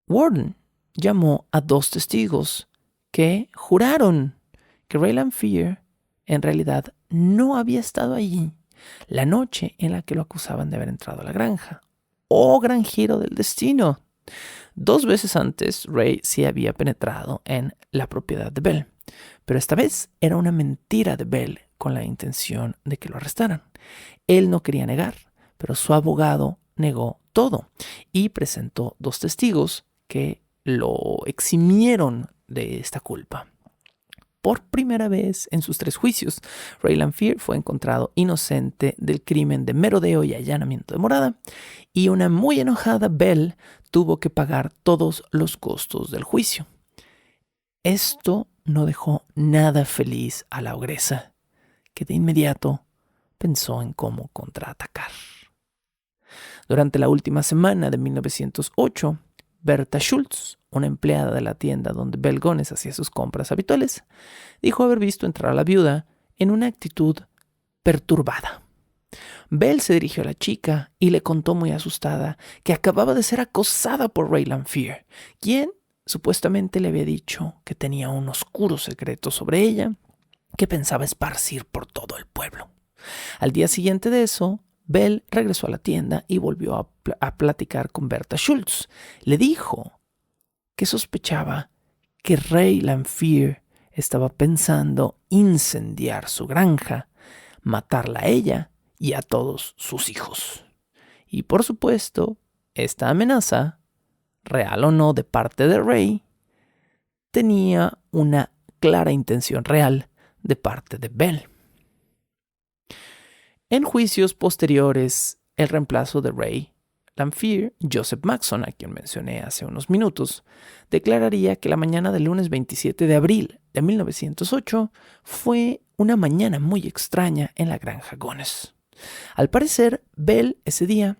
Warden llamó a 2 testigos que juraron que Ray Lamphere en realidad no había estado allí la noche en la que lo acusaban de haber entrado a la granja. ¡Oh, gran giro del destino! 2 veces antes, Ray sí había penetrado en la propiedad de Bell, pero esta vez era una mentira de Bell con la intención de que lo arrestaran. Él no quería negar, pero su abogado negó todo y presentó 2 testigos que lo eximieron de esta culpa. Por primera vez en sus 3 juicios, Ray Lamphere fue encontrado inocente del crimen de merodeo y allanamiento de morada, y una muy enojada Bell tuvo que pagar todos los costos del juicio. Esto no dejó nada feliz a la ogresa, que de inmediato pensó en cómo contraatacar. Durante la última semana de 1908, Berta Schultz, una empleada de la tienda donde Belle Gunness hacía sus compras habituales, dijo haber visto entrar a la viuda en una actitud perturbada. Belle se dirigió a la chica y le contó muy asustada que acababa de ser acosada por Ray Lamphere, quien supuestamente le había dicho que tenía un oscuro secreto sobre ella que pensaba esparcir por todo el pueblo. Al día siguiente de eso, Belle regresó a la tienda y volvió a platicar con Berta Schultz. Le dijo que sospechaba que Ray Lamphere estaba pensando incendiar su granja, matarla a ella y a todos sus hijos. Y por supuesto, esta amenaza, real o no de parte de Ray, tenía una clara intención real de parte de Belle. En juicios posteriores, el reemplazo de Ray Lamphere, Joseph Maxson, a quien mencioné hace unos minutos, declararía que la mañana del lunes 27 de abril de 1908 fue una mañana muy extraña en la granja Gunness. Al parecer, Belle ese día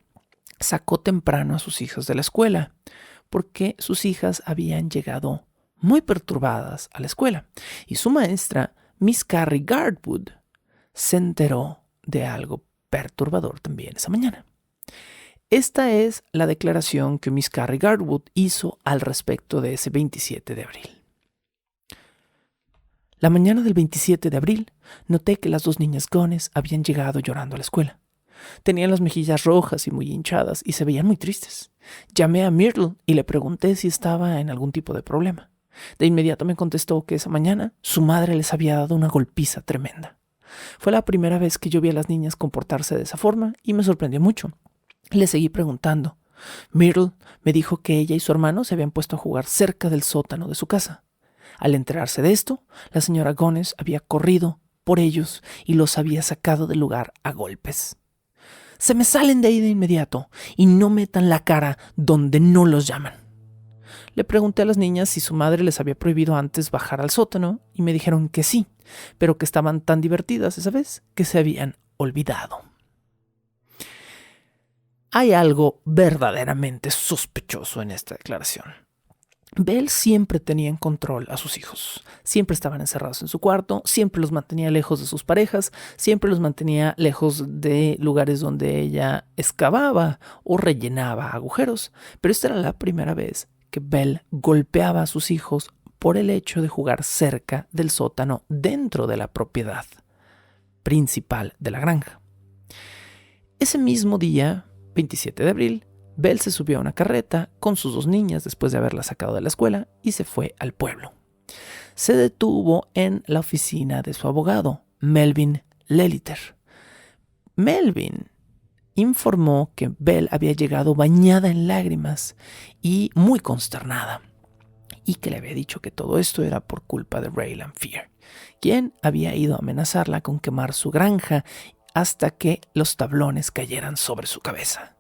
sacó temprano a sus hijas de la escuela, porque sus hijas habían llegado muy perturbadas a la escuela, y su maestra, Miss Carrie Garwood, se enteró de algo perturbador también esa mañana. Esta es la declaración que Miss Carrie Garwood hizo al respecto de ese 27 de abril. La mañana del 27 de abril noté que las 2 niñas Gunness habían llegado llorando a la escuela. Tenían las mejillas rojas y muy hinchadas y se veían muy tristes. Llamé a Myrtle y le pregunté si estaba en algún tipo de problema. De inmediato me contestó que esa mañana su madre les había dado una golpiza tremenda. Fue la primera vez que yo vi a las niñas comportarse de esa forma y me sorprendió mucho. Le seguí preguntando. Myrtle me dijo que ella y su hermano se habían puesto a jugar cerca del sótano de su casa. Al enterarse de esto, la señora Gunness había corrido por ellos y los había sacado del lugar a golpes. Se me salen de ahí de inmediato y no metan la cara donde no los llaman. Le pregunté a las niñas si su madre les había prohibido antes bajar al sótano y me dijeron que sí, pero que estaban tan divertidas esa vez que se habían olvidado. Hay algo verdaderamente sospechoso en esta declaración. Belle siempre tenía en control a sus hijos. Siempre estaban encerrados en su cuarto, siempre los mantenía lejos de sus parejas, siempre los mantenía lejos de lugares donde ella excavaba o rellenaba agujeros. Pero esta era la primera vez que Belle golpeaba a sus hijos por el hecho de jugar cerca del sótano dentro de la propiedad principal de la granja. Ese mismo día, 27 de abril, Bell se subió a una carreta con sus 2 niñas después de haberlas sacado de la escuela y se fue al pueblo. Se detuvo en la oficina de su abogado, Melvin Leliter. Melvin informó que Bell había llegado bañada en lágrimas y muy consternada, y que le había dicho que todo esto era por culpa de Ray Lamphere, quien había ido a amenazarla con quemar su granja hasta que los tablones cayeran sobre su cabeza.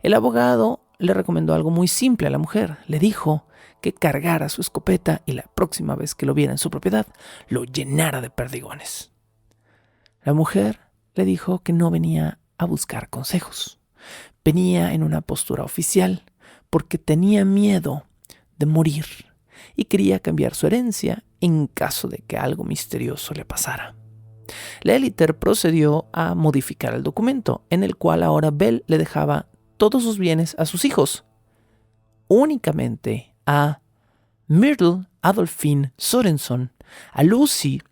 El abogado le recomendó algo muy simple a la mujer. Le dijo que cargara su escopeta y la próxima vez que lo viera en su propiedad, lo llenara de perdigones. La mujer le dijo que no venía a buscar consejos. Venía en una postura oficial porque tenía miedo de morir y quería cambiar su herencia en caso de que algo misterioso le pasara. Leliter procedió a modificar el documento, en el cual ahora Bell le dejaba todos sus bienes a sus hijos, únicamente a Myrtle Adolphine Sorenson, a Lucy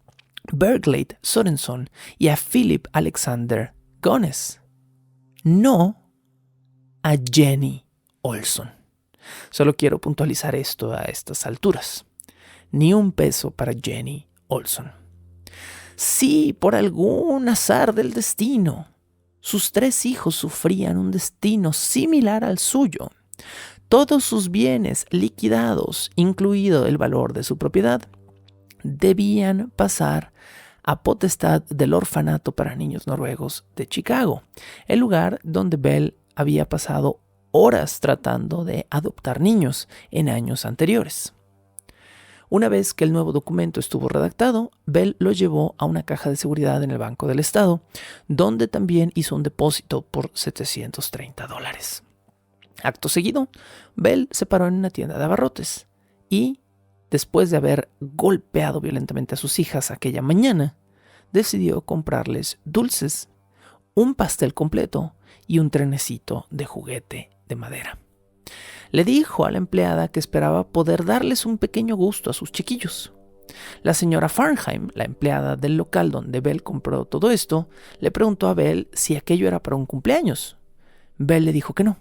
Berglade Sorenson y a Philip Alexander Gones, no a Jenny Olson. Solo quiero puntualizar esto a estas alturas. Ni un peso para Jenny Olson. Si por algún azar del destino sus 3 hijos sufrían un destino similar al suyo, todos sus bienes liquidados, incluido el valor de su propiedad, debían pasar a potestad del orfanato para niños noruegos de Chicago, el lugar donde Bell había pasado horas tratando de adoptar niños en años anteriores. Una vez que el nuevo documento estuvo redactado, Bell lo llevó a una caja de seguridad en el Banco del Estado, donde también hizo un depósito por $730. Acto seguido, Bell se paró en una tienda de abarrotes y, después de haber golpeado violentamente a sus hijas aquella mañana, decidió comprarles dulces, un pastel completo y un trenecito de juguete de madera. Le dijo a la empleada que esperaba poder darles un pequeño gusto a sus chiquillos. La señora Farnheim, la empleada del local donde Bell compró todo esto, le preguntó a Bell si aquello era para un cumpleaños. Bell le dijo que no,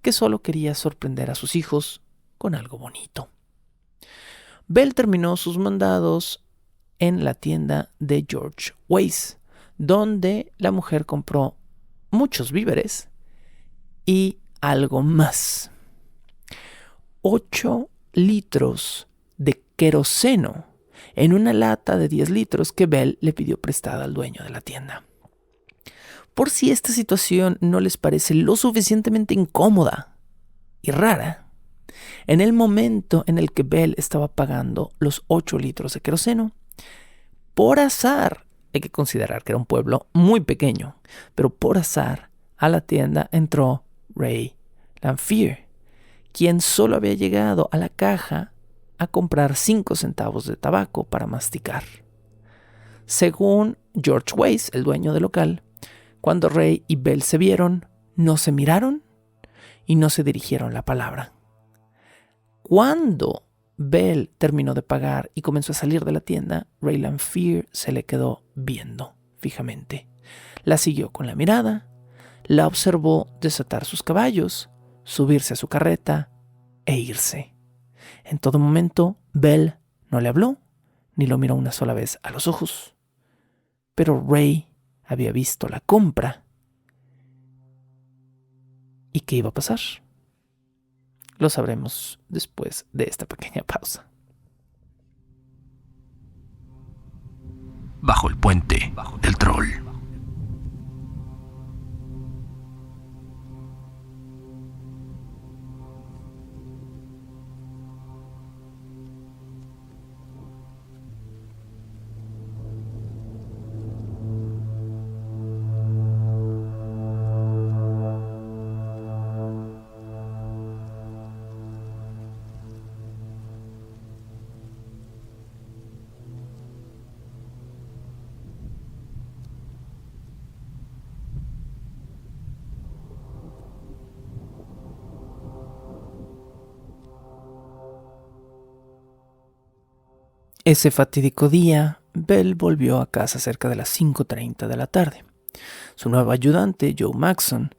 que solo quería sorprender a sus hijos con algo bonito. Bell terminó sus mandados en la tienda de George Weiss, donde la mujer compró muchos víveres y algo más. 8 litros de queroseno en una lata de 10 litros que Bell le pidió prestada al dueño de la tienda. Por si esta situación no les parece lo suficientemente incómoda y rara, en el momento en el que Bell estaba pagando los 8 litros de queroseno, por azar, hay que considerar que era un pueblo muy pequeño, pero por azar a la tienda entró Ray Lamphere, quien solo había llegado a la caja a comprar 5 centavos de tabaco para masticar. Según George Weiss, el dueño del local, cuando Ray y Bell se vieron, no se miraron y no se dirigieron la palabra. Cuando Bell terminó de pagar y comenzó a salir de la tienda, Ray Lamphere se le quedó viendo fijamente. La siguió con la mirada, la observó desatar sus caballos, subirse a su carreta e irse. En todo momento, Bell no le habló ni lo miró una sola vez a los ojos. Pero Ray había visto la compra. ¿Y qué iba a pasar? Lo sabremos después de esta pequeña pausa. Bajo el puente del troll. Ese fatídico día, Belle volvió a casa cerca de las 5:30 de la tarde. Su nuevo ayudante, Joe Maxson,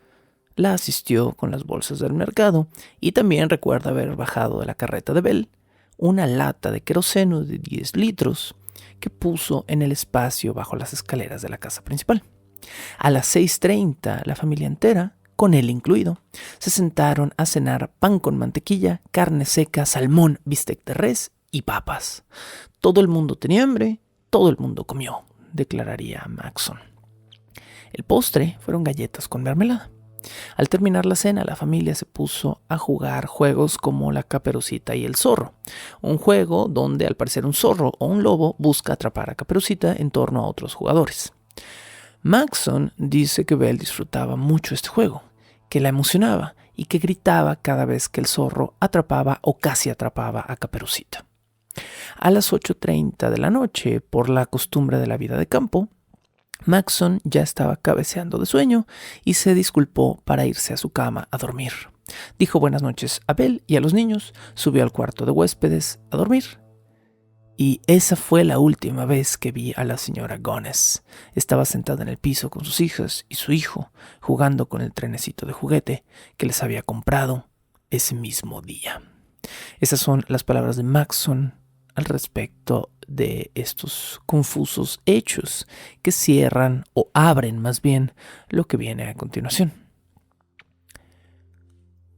la asistió con las bolsas del mercado y también recuerda haber bajado de la carreta de Belle una lata de queroseno de 10 litros que puso en el espacio bajo las escaleras de la casa principal. A las 6:30, la familia entera, con él incluido, se sentaron a cenar pan con mantequilla, carne seca, salmón, bistec de res y papas. Todo el mundo tenía hambre, todo el mundo comió, declararía Maxson. El postre fueron galletas con mermelada. Al terminar la cena, la familia se puso a jugar juegos como la Caperucita y el zorro, un juego donde al parecer un zorro o un lobo busca atrapar a Caperucita en torno a otros jugadores. Maxson dice que Belle disfrutaba mucho este juego, que la emocionaba y que gritaba cada vez que el zorro atrapaba o casi atrapaba a Caperucita. A las 8:30 de la noche, por la costumbre de la vida de campo, Maxson ya estaba cabeceando de sueño y se disculpó para irse a su cama a dormir. Dijo buenas noches a Belle y a los niños, subió al cuarto de huéspedes a dormir. Y esa fue la última vez que vi a la señora Gunness. Estaba sentada en el piso con sus hijas y su hijo, jugando con el trenecito de juguete que les había comprado ese mismo día. Esas son las palabras de Maxson al respecto de estos confusos hechos que cierran o abren más bien lo que viene a continuación.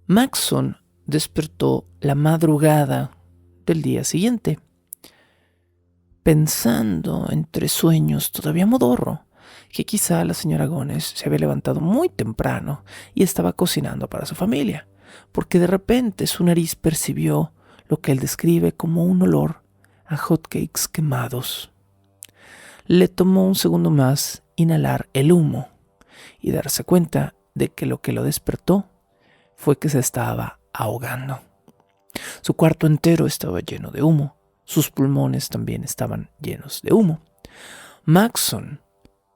Maxson despertó la madrugada del día siguiente, pensando entre sueños todavía modorro que quizá la señora Gunness se había levantado muy temprano y estaba cocinando para su familia, porque de repente su nariz percibió lo que él describe como un olor a hotcakes quemados. Le tomó un segundo más inhalar el humo y darse cuenta de que lo despertó fue que se estaba ahogando. Su cuarto entero estaba lleno de humo. Sus pulmones también estaban llenos de humo. Maxson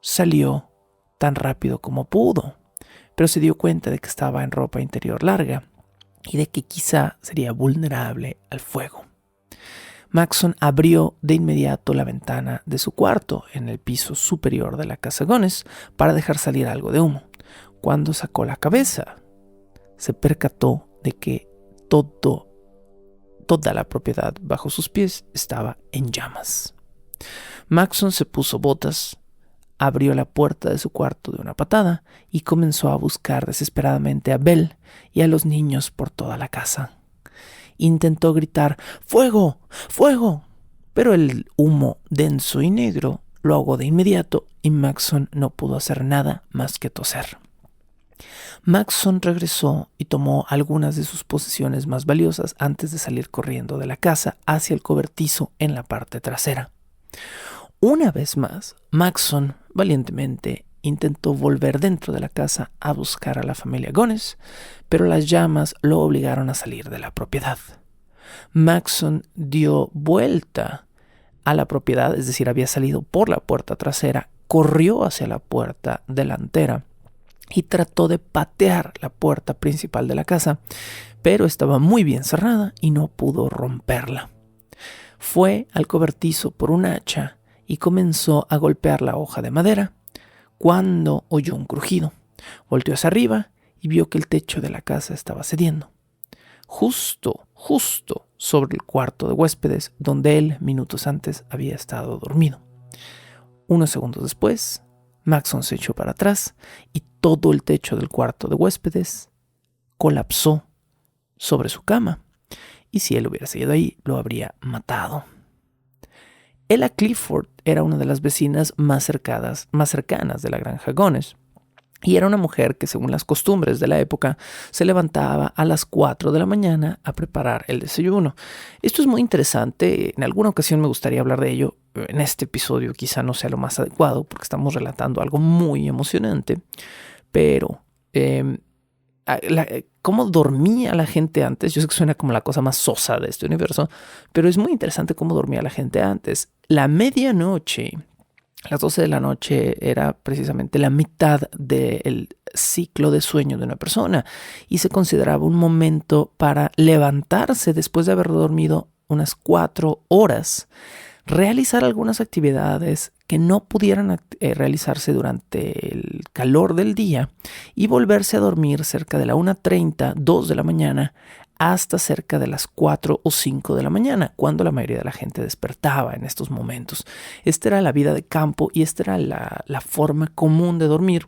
salió tan rápido como pudo, pero se dio cuenta de que estaba en ropa interior larga y de que quizá sería vulnerable al fuego. Maxson abrió de inmediato la ventana de su cuarto en el piso superior de la casa Gunness para dejar salir algo de humo. Cuando sacó la cabeza, se percató de que toda la propiedad bajo sus pies estaba en llamas. Maxson se puso botas, abrió la puerta de su cuarto de una patada y comenzó a buscar desesperadamente a Belle y a los niños por toda la casa. Intentó gritar ¡fuego! ¡fuego! Pero el humo denso y negro lo ahogó de inmediato y Maxson no pudo hacer nada más que toser. Maxson regresó y tomó algunas de sus posesiones más valiosas antes de salir corriendo de la casa hacia el cobertizo en la parte trasera. Una vez más, Maxson valientemente intentó volver dentro de la casa a buscar a la familia Gunness, pero las llamas lo obligaron a salir de la propiedad. Maxson dio vuelta a la propiedad, es decir, había salido por la puerta trasera, corrió hacia la puerta delantera y trató de patear la puerta principal de la casa, pero estaba muy bien cerrada y no pudo romperla. Fue al cobertizo por un hacha y comenzó a golpear la hoja de madera cuando oyó un crujido. Volteó hacia arriba y vio que el techo de la casa estaba cediendo. Justo sobre el cuarto de huéspedes donde él minutos antes había estado dormido. Unos segundos después, Maxson se echó para atrás y todo el techo del cuarto de huéspedes colapsó sobre su cama. Y si él hubiera seguido ahí, lo habría matado. Ella Clifford era una de las vecinas más cercanas de la granja Gunness. Y era una mujer que, según las costumbres de la época, se levantaba a las 4 de la mañana a preparar el desayuno. Esto es muy interesante. En alguna ocasión me gustaría hablar de ello. En este episodio quizá no sea lo más adecuado porque estamos relatando algo muy emocionante. Pero cómo dormía la gente antes. Yo sé que suena como la cosa más sosa de este universo, pero es muy interesante cómo dormía la gente antes. La medianoche, las 12 de la noche, era precisamente la mitad del ciclo de sueño de una persona y se consideraba un momento para levantarse después de haber dormido unas 4 horas realizar algunas actividades que no pudieran realizarse durante el calor del día y volverse a dormir cerca de la 1:30, 2 de la mañana, hasta cerca de las 4 o 5 de la mañana, cuando la mayoría de la gente despertaba en estos momentos. Esta era la vida de campo y esta era la forma común de dormir,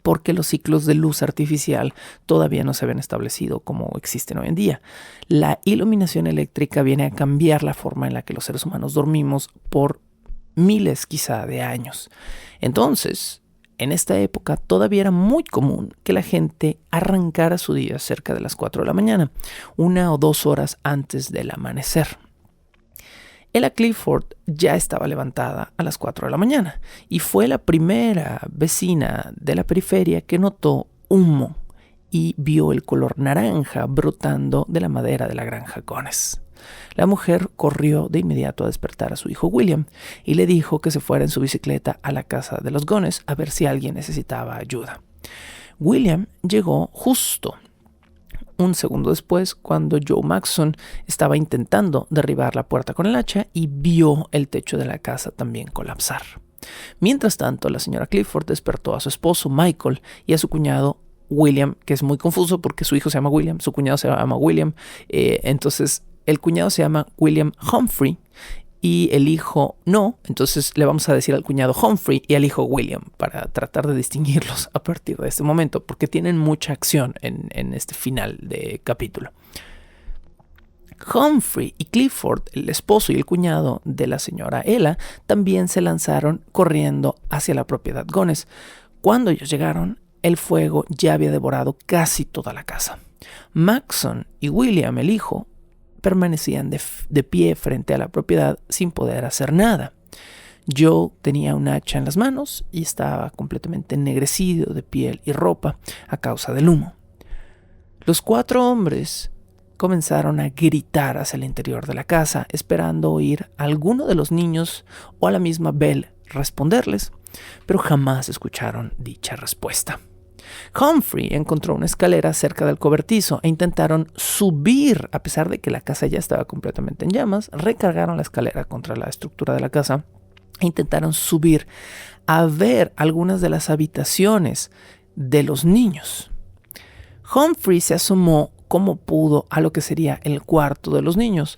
porque los ciclos de luz artificial todavía no se habían establecido como existen hoy en día. La iluminación eléctrica viene a cambiar la forma en la que los seres humanos dormimos por miles quizá de años. Entonces, en esta época todavía era muy común que la gente arrancara su día cerca de las 4 de la mañana, 1 o 2 horas antes del amanecer. Ella Clifford ya estaba levantada a las 4 de la mañana y fue la primera vecina de la periferia que notó humo y vio el color naranja brotando de la madera de la granja Gones. La mujer corrió de inmediato a despertar a su hijo William y le dijo que se fuera en su bicicleta a la casa de los Gones a ver si alguien necesitaba ayuda. William llegó justo un segundo después, cuando Joe Maxson estaba intentando derribar la puerta con el hacha y vio el techo de la casa también colapsar. Mientras tanto, la señora Clifford despertó a su esposo Michael y a su cuñado William, que es muy confuso porque su hijo se llama William, su cuñado se llama William, entonces el cuñado se llama William Humphrey y el hijo no, entonces le vamos a decir al cuñado Humphrey y al hijo William para tratar de distinguirlos a partir de este momento, porque tienen mucha acción en este final de capítulo. Humphrey y Clifford, el esposo y el cuñado de la señora Ella, también se lanzaron corriendo hacia la propiedad Gones. Cuando ellos llegaron, el fuego ya había devorado casi toda la casa. Maxson y William, el hijo, permanecían de pie frente a la propiedad sin poder hacer nada. Joe tenía un hacha en las manos y estaba completamente ennegrecido de piel y ropa a causa del humo. Los 4 hombres comenzaron a gritar hacia el interior de la casa, esperando oír a alguno de los niños o a la misma Belle responderles, pero jamás escucharon dicha respuesta. Humphrey encontró una escalera cerca del cobertizo e intentaron subir, a pesar de que la casa ya estaba completamente en llamas. Recargaron la escalera contra la estructura de la casa e intentaron subir a ver algunas de las habitaciones de los niños. Humphrey se asomó como pudo a lo que sería el cuarto de los niños,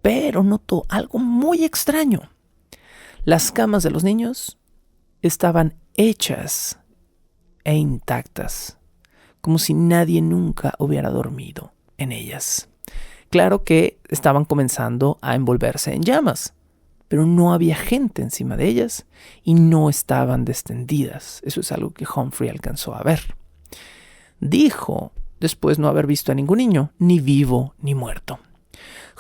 pero notó algo muy extraño. Las camas de los niños estaban hechas e intactas, como si nadie nunca hubiera dormido en ellas. Claro que estaban comenzando a envolverse en llamas, pero no había gente encima de ellas y no estaban descendidas. Eso es algo que Humphrey alcanzó a ver. Dijo después no haber visto a ningún niño, ni vivo ni muerto.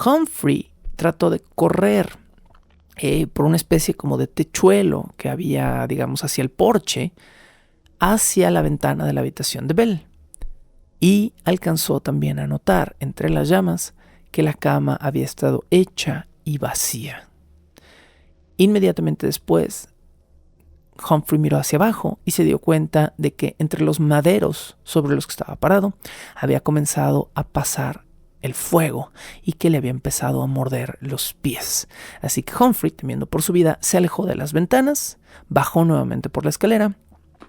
Humphrey trató de correr por una especie como de techuelo que había, digamos, hacia el porche, hacia la ventana de la habitación de Belle, y alcanzó también a notar entre las llamas que la cama había estado hecha y vacía. Inmediatamente después, Humphrey miró hacia abajo y se dio cuenta de que entre los maderos sobre los que estaba parado había comenzado a pasar el fuego y que le había empezado a morder los pies. Así que Humphrey, temiendo por su vida, se alejó de las ventanas, bajó nuevamente por la escalera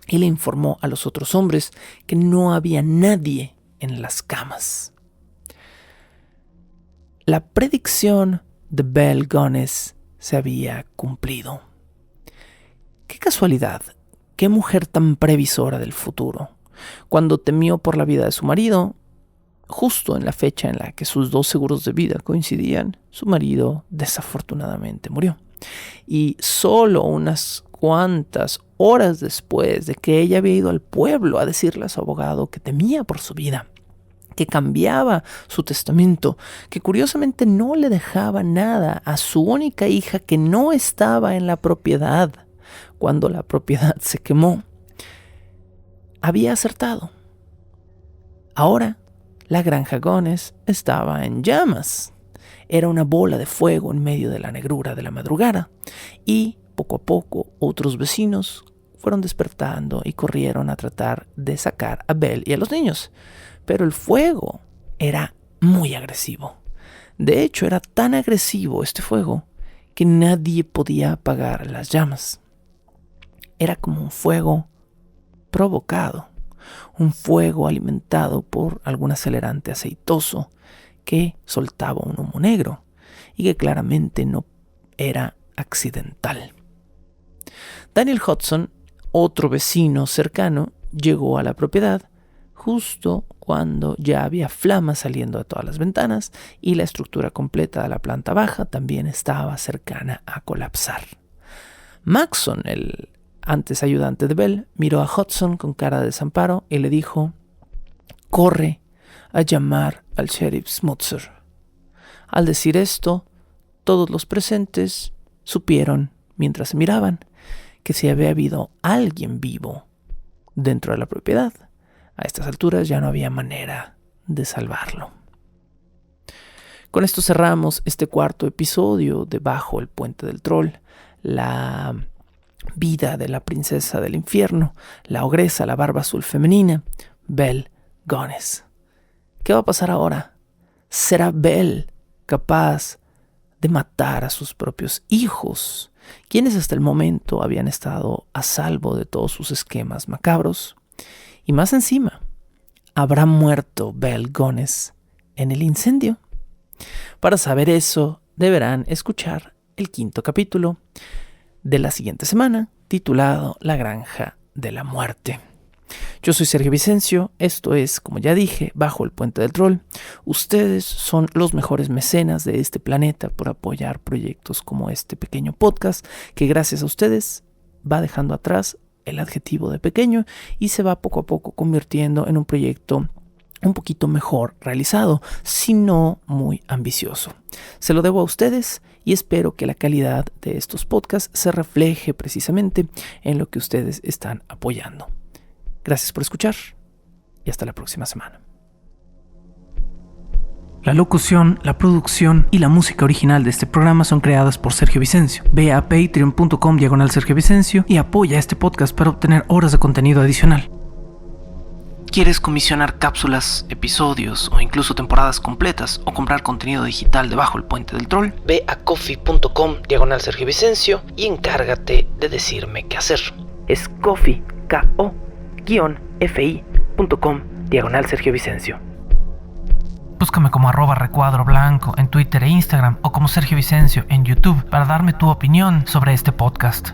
y le informó a los otros hombres que no había nadie en las camas. La predicción de Belle Gones se había cumplido. Qué casualidad, qué mujer tan previsora del futuro. Cuando temió por la vida de su marido, justo en la fecha en la que sus 2 seguros de vida coincidían, su marido desafortunadamente murió. Y solo unas cuantas horas después de que ella había ido al pueblo a decirle a su abogado que temía por su vida, que cambiaba su testamento, que curiosamente no le dejaba nada a su única hija que no estaba en la propiedad cuando la propiedad se quemó, había acertado. Ahora la granja Gones estaba en llamas. Era una bola de fuego en medio de la negrura de la madrugada y poco a poco otros vecinos fueron despertando y corrieron a tratar de sacar a Belle y a los niños. Pero el fuego era muy agresivo. De hecho, era tan agresivo este fuego que nadie podía apagar las llamas. Era como un fuego provocado, un fuego alimentado por algún acelerante aceitoso que soltaba un humo negro y que claramente no era accidental. Daniel Hudson, otro vecino cercano, llegó a la propiedad justo cuando ya había flamas saliendo de todas las ventanas y la estructura completa de la planta baja también estaba cercana a colapsar. Maxson, el antes ayudante de Bell, miró a Hudson con cara de desamparo y le dijo: «Corre a llamar al sheriff Smutzer». Al decir esto, todos los presentes supieron, mientras se miraban, que si había habido alguien vivo dentro de la propiedad, a estas alturas ya no había manera de salvarlo. Con esto cerramos este cuarto episodio de Bajo el Puente del Troll, la vida de la princesa del infierno, la ogresa, la barba azul femenina, Belle Gunness. ¿Qué va a pasar ahora? ¿Será Belle capaz de matar a sus propios hijos, quienes hasta el momento habían estado a salvo de todos sus esquemas macabros? Y más encima, ¿habrá muerto Belle Gunness en el incendio? Para saber eso, deberán escuchar el 5º capítulo de la siguiente semana, titulado La Granja de la Muerte. Yo soy Sergio Vicencio, esto es, como ya dije, Bajo el Puente del Troll. Ustedes son los mejores mecenas de este planeta por apoyar proyectos como este pequeño podcast, que gracias a ustedes va dejando atrás el adjetivo de pequeño y se va poco a poco convirtiendo en un proyecto un poquito mejor realizado, si no muy ambicioso. Se lo debo a ustedes y espero que la calidad de estos podcasts se refleje precisamente en lo que ustedes están apoyando. Gracias por escuchar y hasta la próxima semana. La locución, la producción y la música original de este programa son creadas por Sergio Vicencio. Ve a patreon.com/Sergio Vicencio y apoya este podcast para obtener horas de contenido adicional. ¿Quieres comisionar cápsulas, episodios o incluso temporadas completas o comprar contenido digital de Bajo el Puente del Troll? Ve a coffee.com/Sergio Vicencio y encárgate de decirme qué hacer. Es coffee, ko-fi.com/Sergio Vicencio. Búscame como @recuadro_blanco en Twitter e Instagram o como Sergio Vicencio en YouTube para darme tu opinión sobre este podcast.